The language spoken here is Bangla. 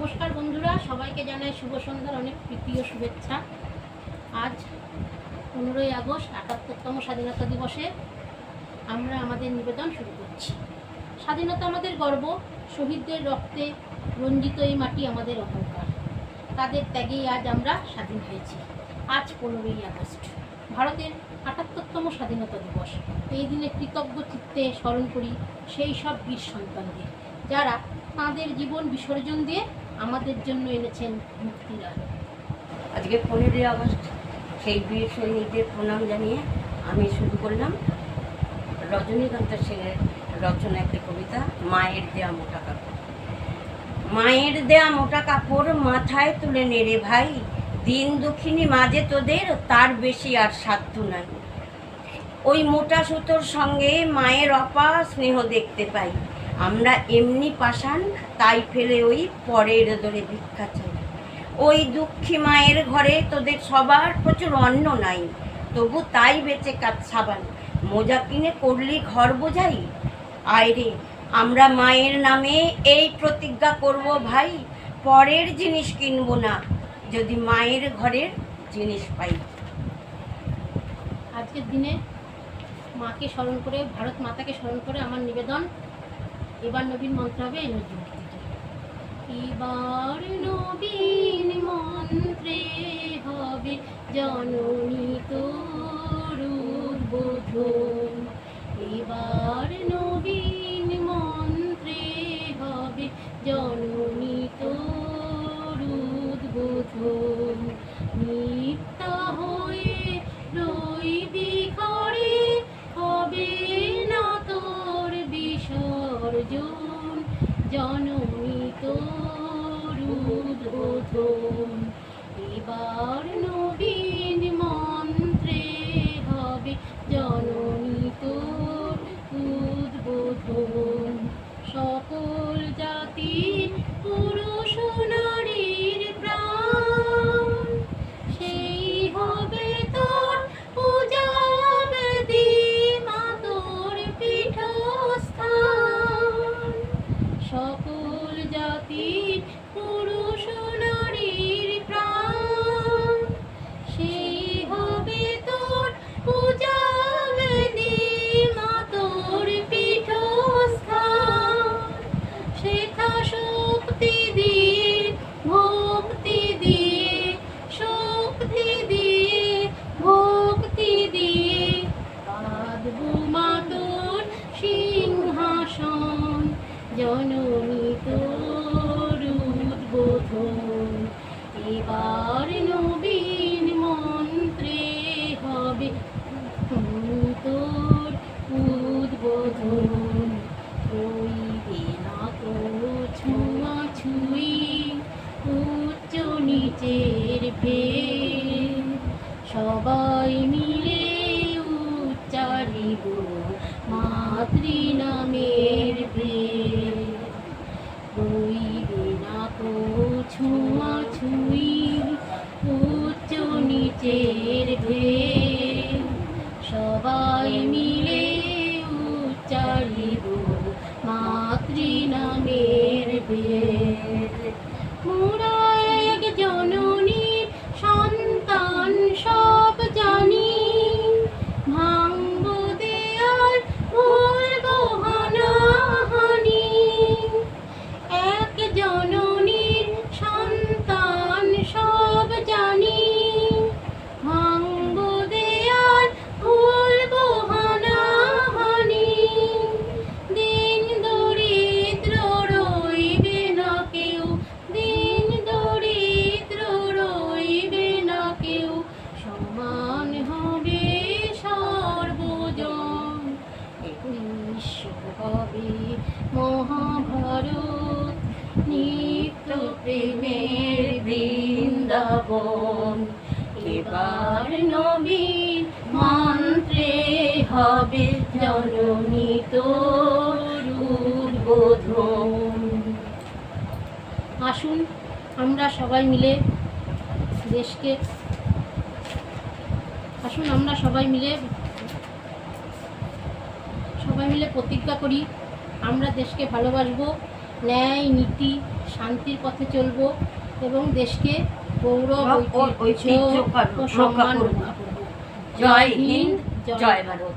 নমস্কার বন্ধুরা, সবাইকে জানাই শুভ সন্ধ্যার অনেক প্রীতি ও শুভেচ্ছা। আজ 15ই আগস্ট ৭৮তম স্বাধীনতা দিবসে আমরা আমাদের নিবেদন শুরু করছি। স্বাধীনতা আমাদের গর্ব, শহীদদের রক্তে রঞ্জিত এই মাটি আমাদের অহংকার। তাদের ত্যাগেই আজ আমরা স্বাধীন হয়েছি। আজ 15ই আগস্ট ভারতের ৭৮তম স্বাধীনতা দিবস। এই দিনে কৃতজ্ঞ চিত্তে স্মরণ করি সেই সব বীর সন্তানদের, যারা তাঁদের জীবন বিসর্জন দিয়ে আমাদের জন্য এনেছেন মুক্তির আলো। আজকে 15ই আগস্ট সেই বীর সৈনিকদের প্রণাম জানিয়ে আমি শুরু করলাম রজনীকান্ত সেনের রচনা একটি কবিতা, মায়ের দেয়া মোটা কাপড়। মায়ের দেয়া মোটা কাপড় মাথায় তুলে নেড়ে ভাই, দিন দুঃখিনী মাঝে তোদের তার বেশি আর সাধ্য নাই। ওই মোটা সুতোর সঙ্গে মায়ের অপা স্নেহ দেখতে পাই, আমরা এমনি পাষাণ তাই ফেলে ওই পরের দরে ভিক্ষা চাই। ওই দুঃখী মায়ের ঘরে তোদের সবার প্রচুর অন্ন নাই, তবু তাই বেঁচে কাজ সাবান মোজা কিনে করলি ঘর বোঝাই। আয়রে আমরা মায়ের নামে এই প্রতিজ্ঞা করব ভাই, পরের জিনিস কিনবো না যদি মায়ের ঘরের জিনিস পাই। আজকের দিনে মাকে স্মরণ করে, ভারত মাতাকে স্মরণ করে আমার নিবেদন, এবার নবীন মন্ত্র হবে এই নজরুলগীতিটা। এবার নবীন মন্ত্রে হবে জননী তোর উদ্বোধন, এবার নবীন মন্ত্রে হবে জননী তোর উদ্বোধন। নিত্যা হয়ে রইবি ঘরে, হবে না তোর বিসর্জন, জননী তোর উদ্বোধন। এবার নবীন মন্ত্রে হবে জননী তোর উদ্বোধন। সকল জাতি পুরুষ নারীর প্রাণ, সেই হবে তোর পূজা বেদী, মা তোর পীঠস্থান। সকল জাতি পুরুষ নারীর প্রাণ, সেই হবে তোর পূজা বেদী, মা তোর পীঠস্থান। শেখা শক্তি দিয়ে, ভক্তি দিয়ে, শক্তি দিয়ে, ভক্তি দিয়ে বাঁধবো মা তোর সিংহাসন, জননী তোর উদ্বোধন। এবার নবীন মন্ত্রে হবে তোর উদ্বোধন। হইবে না তো ছোঁয়াছুঁই, উচ্চ নিচের ভেদ, সবাই মিলে উচ্চারিব মাতৃনামের ভেদ। হইবে না তো ছোঁয়াছুঁই, উচ্চ নিচের ভেদ, সবাই মিলে উচ্চারিব মাতৃনামের ভেদ। মোরা এক জননীর সন্তান সব জানি, ভাঙব দেয়াল ভুলব হানাহানি। এক জননীর সন্তান সব জানি, ভাঙব দেয়াল ভুলব হানাহানি। দিন দরিদ্র রইবে না কেউ, দিন দরিদ্র রইবে না কেউ, সমান হবে সর্বজন। বিশ্ব হবে মহাভারত, নিত্য প্রেমের বৃন্দাবন। এবার নবীন মন্ত্রে হবে জননী তোর উদ্বোধন। আসুন আমরা সবাই মিলে দেশকে, আসুন আমরা সবাই মিলে প্রতিজ্ঞা করি আমরা দেশকে ভালোবাসবো, ন্যায় নীতি শান্তির পথে চলব এবং দেশকে গৌরব ঐতিহ্য ঐতিহ্য ও সম্মান রক্ষা করব। রক্ষা করব। জয় হিন্দ, জয় ভারত।